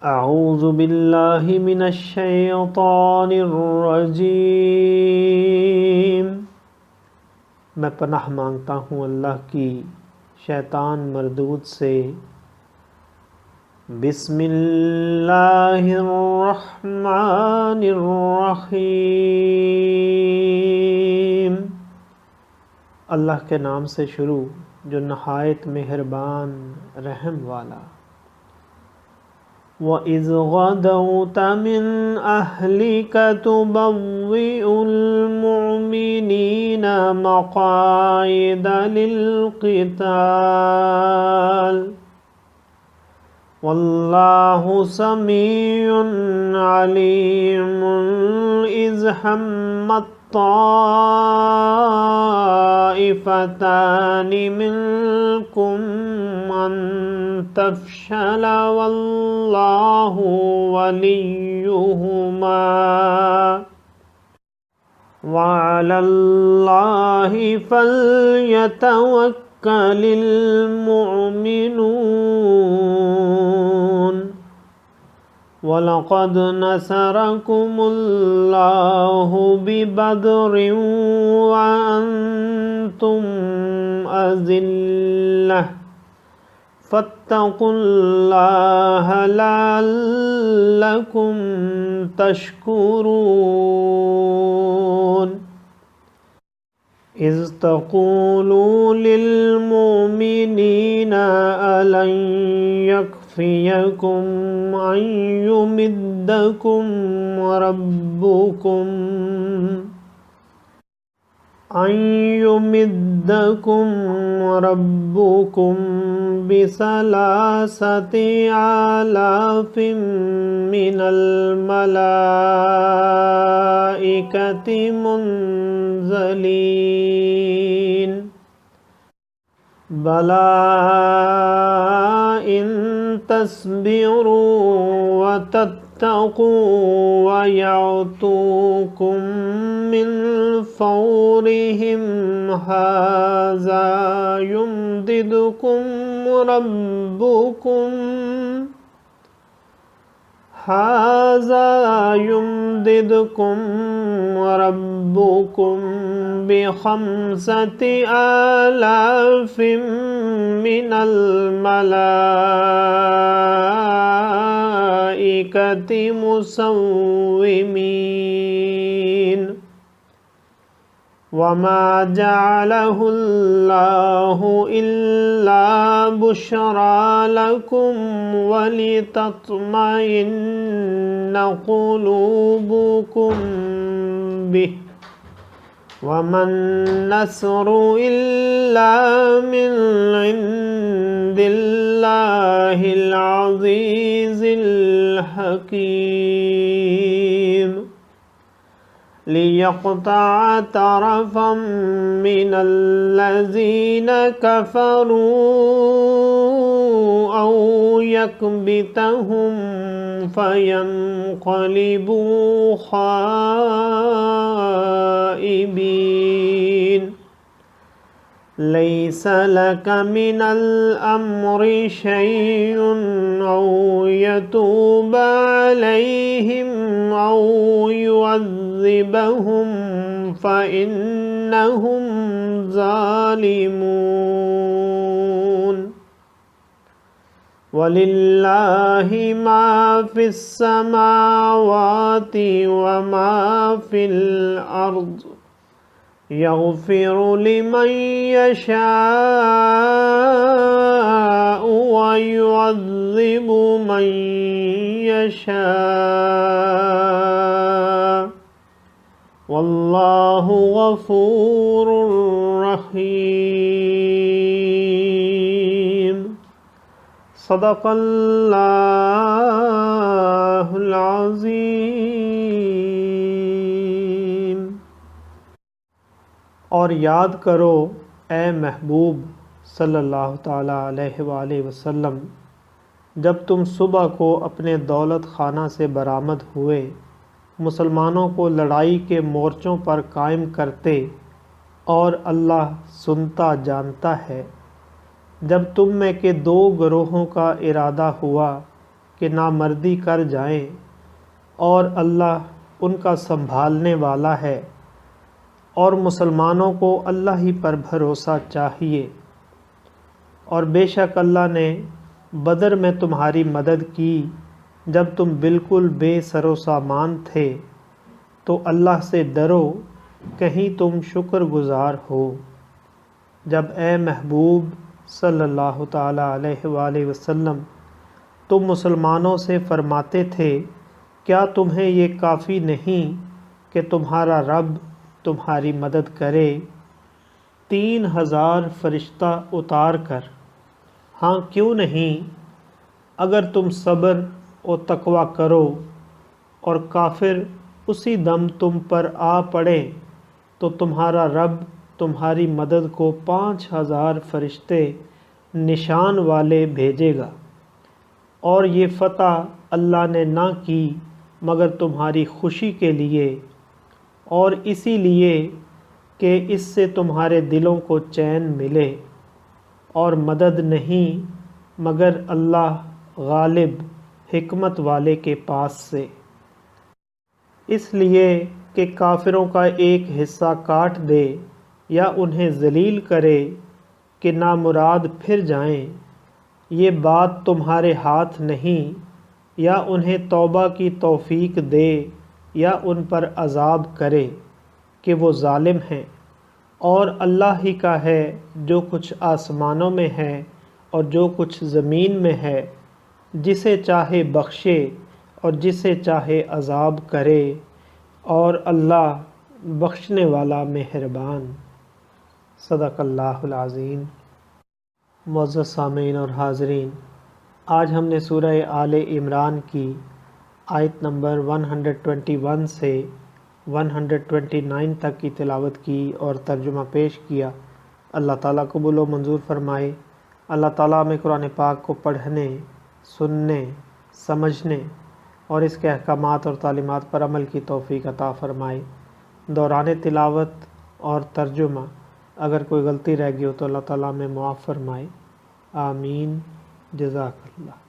अऊज़ु बिल्लाहि मिनश्शैतानिर्रजीम। मैं पनाह मांगता हूँ अल्लाह की शैतान मरदूद से। बिस्मिल्लाहिर्रहमानिर्रहीम। अल्लाह के नाम से शुरू जो नहायत मेहरबान रहम वाला। वइज़ गदौत मिन अहलिक तुबव्विउल मुमिनीना मक़ाइद लिल्क़िताल वल्लाहु समीउन अलीमुन। इज़ हम्मत ताइफ़तानि मिनकुम अन तफ़शला वल्लाहु वलियुहुमा वअलल्लाहि फ़ल्यतवक्कलिल मुअमिनून। वलक़द नसरकुमुल्लाहु बिबद्रिन वअन्तुम अज़िल्लह फत्तक़ुल्लाह लअल्लकुम तशकुरून। इज़ तक़ूलू लिलमुमिनीना अलन यकफ़ियकुम अन युमिद्दकुम रब्बुकुम बिसलासति आलाफ़िम मिनल मलाइकति मुनज़लीन। बला इन तस्बिरू व तत्तक़ू व यअतूकुम मिन फ़ौरिहिम हाज़ा युमदिदकुम रब्बुकुम बिख़म्सति आलाफ़िम मिनल मलाइकति मुसव्विमीन। वमा जअलहुल्लाहु इल्ला बुशरा लकुम वलितत्मइन्न क़ुलूबुकुम बिह वमन नस्रु इल्ला मिन इंदिल्लाहिल अज़ीज़िल हकीम। लियक़तअ तरफ़म मिनल्लज़ीन कफ़रू औ यकबितहुम फ़यन्क़लिबू ख़ाइबीन। लैस लक मिनल अम्रि शैउन औ यतूब अलैहिम औ युअज़्ज़िबहुम फ़इन्नहुम ज़ालिमून। वलिल्लाहि मा फ़िस्समावाति व मा फ़िल अर्ज़ यग़फ़िरु लिमन यशाअ व युअज़्ज़िबु मन यशाअ वल्लाहु गफ़ूरुर रहीम। सदक़ल्लाहुल अज़ीम। और याद करो ए महबूब सल्लल्लाहु ताला अलैहि वसल्लम, जब तुम सुबह को अपने दौलत खाना से बरामद हुए, मुसलमानों को लड़ाई के मोर्चों पर कायम करते, और अल्लाह सुनता जानता है। जब तुम में के दो गिरोहों का इरादा हुआ کہ نامردی کر جائیں، اور اللہ ان کا سنبھالنے والا ہے، اور مسلمانوں کو اللہ ہی پر بھروسہ چاہیے۔ اور بے شک اللہ نے بدر میں تمہاری مدد کی جب تم بالکل بے سر و سامان تھے، تو اللہ سے ڈرو کہیں تم شکر گزار ہو۔ جب اے محبوب صلی اللہ تعالیٰ علیہ وآلہ وسلم تم مسلمانوں سے فرماتے تھے، کیا تمہیں یہ کافی نہیں کہ تمہارا رب تمہاری مدد کرے 3000 فرشتہ اتار کر؟ ہاں کیوں نہیں، اگر تم صبر و تقوی کرو اور کافر اسی دم تم پر آ پڑے تو تمہارا رب تمہاری مدد کو 5000 فرشتے نشان والے بھیجے گا، اور یہ فتح اللہ نے نہ کی مگر تمہاری خوشی کے لیے، اور اسی لیے کہ اس سے تمہارے دلوں کو چین ملے، اور مدد نہیں مگر اللہ غالب حکمت والے کے پاس سے۔ اس لیے کہ کافروں کا ایک حصہ کاٹ دے یا انہیں ذلیل کرے کہ نامراد پھر جائیں، یہ بات تمہارے ہاتھ نہیں، یا انہیں توبہ کی توفیق دے یا ان پر عذاب کرے کہ وہ ظالم ہیں، اور اللہ ہی کا ہے جو کچھ آسمانوں میں ہے اور جو کچھ زمین میں ہے، جسے چاہے بخشے اور جسے چاہے عذاب کرے، اور اللہ بخشنے والا مہربان۔ صدق اللہ العظیم۔ معزز سامعین اور حاضرین، آج ہم نے سورہ آل عمران کی آیت نمبر 121 سے 129 تک کی تلاوت کی اور ترجمہ پیش کیا۔ اللہ تعالیٰ قبول و منظور فرمائے۔ اللہ تعالیٰ ہمیں قرآن پاک کو پڑھنے، سننے، سمجھنے اور اس کے احکامات اور تعلیمات پر عمل کی توفیق عطا فرمائے۔ دوران تلاوت اور ترجمہ اگر کوئی غلطی رہ گئی ہو تو اللہ تعالیٰ ہمیں معاف فرمائے۔ آمین۔ جزاک اللہ۔